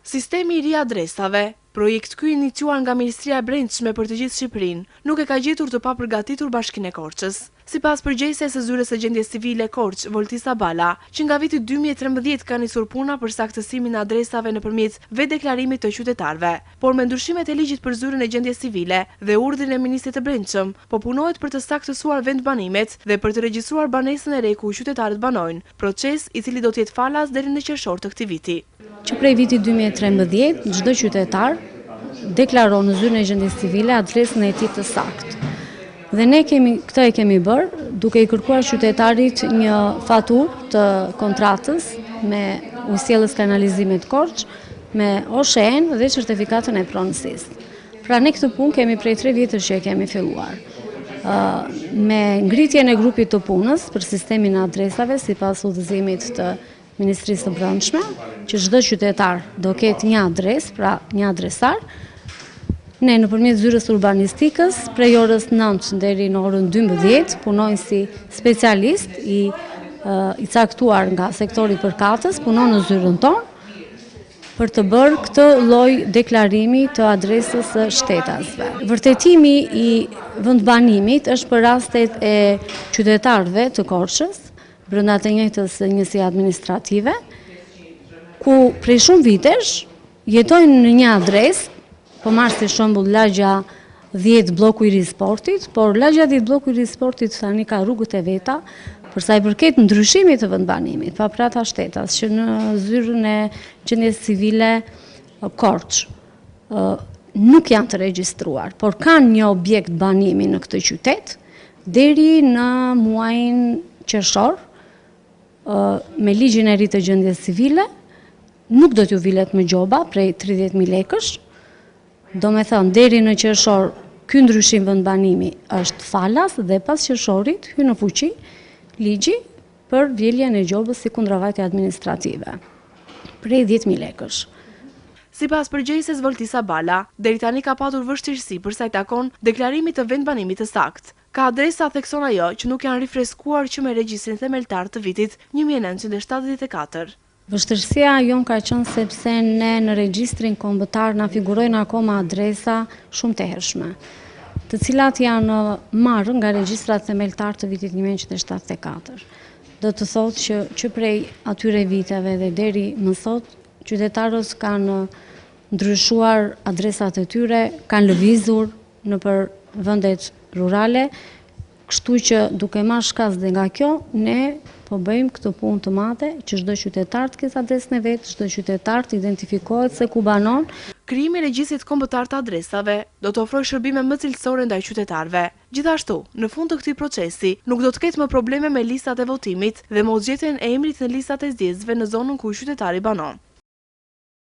Sistemi i ri adresave, projekt ky iniciuar nga Ministria e Brendshme për të gjithë Shqipërinë, nuk e ka gjetur të papërgatitur Bashkinë e Korçës. Sipas përgjegjëses së Zyrës së Gjendjes Civile Korç, Voltisa Bala, që nga viti 2013 ka nisur puna për saktësimin e adresave nëpërmjet vetdeklarimit të qytetarëve, por me ndryshimet e ligjit për Zyrën e Gjendjes Civile dhe urdhrin e Ministrit të Brendshëm, po punohet për të saktësuar vendbanimet dhe për të regjistruar banesën e re ku qytetarët banojnë, proces i cili do të jetë falas deri në qershor të këtij viti. Që prej vitit 2013, çdo qytetar deklaron në Zyrën e Gjendjes Civile adresën e tij të saktë. Dhe ne këtë e kemi bërë duke i kërkuar qytetarit një faturë të kontratës me ujësjellës kanalizimit Korç, me OSHEN dhe certifikatën e pronësisë. Pra ne këtë punë kemi prej 3 vjetësh që e kemi filluar. Me ngritjen e grupit të punës për sistemin e adresave sipas udhëzimit të Ministrisë së Brendshme, që çdo qytetar do ketë një adresë, pra një adresar. Ne nëpërmjet zyrës urbanistikës, prej orës 9 deri në orën 12, punojnë si specialist i caktuar nga sektori përkatës, punon në zyrën tonë për të bërë këtë lloj deklarimi të adresës së shtetasve. Vërtetimi i vendbanimit është për rastet e qytetarëve të Korçës, brenda të njëjtës njësie administrative, ku prej shumë vitesh jetojnë në një adresë, po marr si shembull lagja 10 bloku i ri sportit, por lagja 10 bloku i ri sportit tani ka rrugët e veta, për sa i përket ndryshimit të vendbanimit, paprata shtetas që në Zyrën e Gjendjes Civile Korç nuk janë të regjistruar, por kanë një objekt banimi në këtë qytet deri në muajin qershor. Me ligjin e ri të gjendjes civile, nuk do t'ju vilet më gjoba prej 30.000 lekësh, do me thënë, deri në qershor, ky ndryshim vendbanimi është falas dhe pas qershorit hyn në fuqi ligji për vjeljen e gjobës si kundravajtje administrative, prej 10.000 lekësh. Sipas përgjegjëses Voltisa Bala, deri tani ka patur vështirësi për sa i takon deklarimit të vendbanimit të saktë. Ka adresa, thekson ajo, që nuk janë rifreskuar që me regjistrin themeltar të vitit 1974. Vështirësia jon ka qenë sepse ne në regjistrin kombëtar na figurojnë akoma adresa shumë të hershme, të cilat janë marrë nga regjistrat themeltar të vitit 1974. Do të thotë që prej atyre viteve dhe deri më sot, qytetarët kanë ndryshuar adresat e tyre, kanë lëvizur nëpër vendet rurale, kështu që duke marrë shkas dhe nga kjo, ne po bëjmë këtë punë të madhe që çdo qytetar të ketë adresën e vet, çdo qytetar të identifikohet se ku banon. Krijimi i regjistrit kombëtar të adresave do të ofrojë shërbime më cilësore ndaj qytetarëve. Gjithashtu, në fund të këtij procesi, nuk do të ketë më probleme me listat e votimit dhe mosgjetjen e emrit në listat e zgjedhësve në zonën ku qytetari banon.